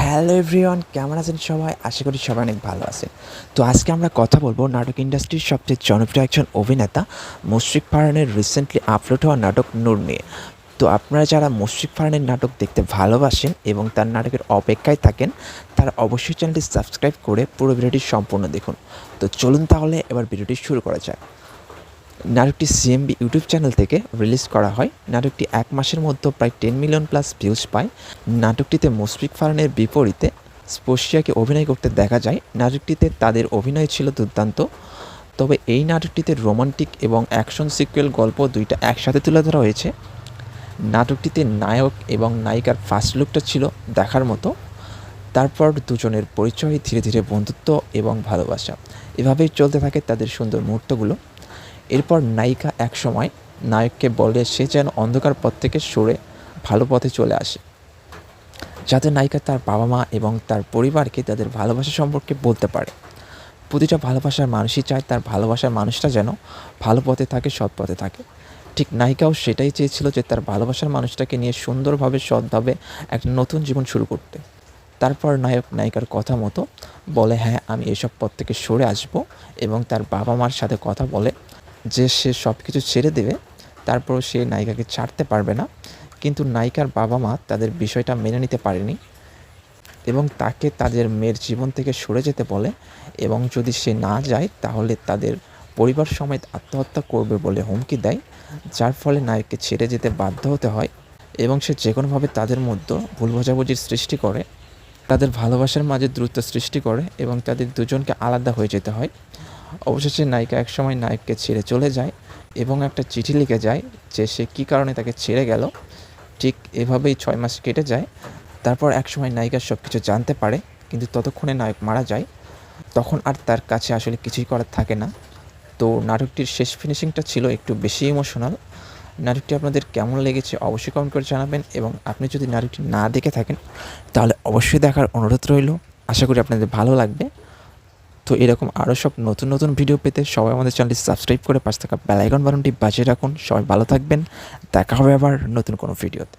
Hello everyone, কেমন আছেন সবাই? আশা করি সবাই অনেক ভালো আছেন। তো আজকে আমরা কথা বলবো নাটক ইন্ডাস্ট্রির সবচেয়ে জনপ্রিয় একজন অভিনেতা মুশফিক ফারহানের রিসেন্টলি আপলোড হওয়া নাটক নূর নিয়ে। তো আপনারা যারা মুশফিক ফারহানের নাটক দেখতে ভালোবাসেন এবং তার নাটকের অপেক্ষায় থাকেন, তারা অবশ্যই চ্যানেলটি সাবস্ক্রাইব করে পুরো ভিডিওটি সম্পূর্ণ দেখুন। তো চলুন তাহলে এবার ভিডিওটি শুরু করা যাক। নাটকটি সিএমবি ইউটিউব চ্যানেল থেকে রিলিজ করা হয়। নাটকটি 1 মাসের মধ্যে প্রায় 10 মিলিয়ন প্লাস ভিউজ পায়। নাটকটিতে মুশফিক ফারহানের বিপরীতে স্পর্শিয়াকে অভিনয় করতে দেখা যায়। নাটকটিতে তাদের অভিনয় ছিল দুর্দান্ত। তবে এই নাটকটিতে রোমান্টিক এবং অ্যাকশন সিকুয়েল গল্প দুইটা একসাথে তুলে ধরা হয়েছে। নাটকটিতে নায়ক এবং নায়িকার ফার্স্ট লুকটা ছিল দেখার মতো। তারপর দুজনের পরিচয়, ধীরে ধীরে বন্ধুত্ব এবং ভালোবাসা, এভাবেই চলতে থাকে তাদের সুন্দর মুহূর্তগুলো। এরপর নায়িকা একসময় নায়ককে বলে সে যেন অন্ধকার পথ থেকে সরে ভালো পথে চলে আসে, যাতে নায়িকা তার বাবা মা এবং তার পরিবারকে তাদের ভালোবাসা সম্পর্কে বলতে পারে। প্রতিটা ভালোবাসার মানুষই চায় তার ভালোবাসার মানুষটা যেন ভালো পথে থাকে, সৎ পথে থাকে। ঠিক নায়িকাও সেটাই চেয়েছিল, যে তার ভালোবাসার মানুষটাকে নিয়ে সুন্দরভাবে, সৎভাবে একটা নতুন জীবন শুরু করতে। তারপর নায়ক নায়িকার কথা মতো বলে হ্যাঁ, আমি এসব পথ থেকে সরে আসব, এবং তার বাবা মার সাথে কথা বলে যে সে সব কিছু ছেড়ে দেবে। তারপরও সে নায়িকাকে ছাড়তে পারবে না। কিন্তু নায়িকার বাবা মা তাদের বিষয়টা মেনে নিতে পারেনি এবং তাকে তাদের মেয়ের জীবন থেকে সরে যেতে বলে, এবং যদি সে না যায় তাহলে তাদের পরিবার সমেত আত্মহত্যা করবে বলে হুমকি দেয়, যার ফলে নায়ককে ছেড়ে যেতে বাধ্য হতে হয় এবং সে যে কোনোভাবে তাদের মধ্যে ভুল বোঝাবুঝির সৃষ্টি করে, তাদের ভালোবাসার মাঝে দূরত্ব সৃষ্টি করে এবং তাদের দুজনকে আলাদা হয়ে যেতে হয়। অবশেষে নায়িকা একসময় নায়ককে ছেড়ে চলে যায় এবং একটা চিঠি লিখে যায় যে সে কী কারণে তাকে ছেড়ে গেল। ঠিক এভাবেই 6 মাস কেটে যায়। তারপর একসময় নায়িকা সব কিছু জানতে পারে, কিন্তু ততক্ষণে নায়ক মারা যায়। তখন আর তার কাছে আসলে কিছুই করার থাকে না। তো নাটকটির শেষ ফিনিশিংটা ছিল একটু বেশি ইমোশনাল। নাটকটি আপনাদের কেমন লেগেছে অবশ্যই কমেন্ট করে জানাবেন, এবং আপনি যদি নাটকটি না দেখে থাকেন তাহলে অবশ্যই দেখার অনুরোধ রইল। আশা করি আপনাদের ভালো লাগবে। তো এরকম আরও সব নতুন নতুন ভিডিও পেতে সবাই আমাদের চ্যানেলটি সাবস্ক্রাইব করে পাশে থাকা বেল আইকন বাটনটি বাজিয়ে রাখুন। সবাই ভালো থাকবেন। দেখা হবে আবার নতুন কোনো ভিডিওতে।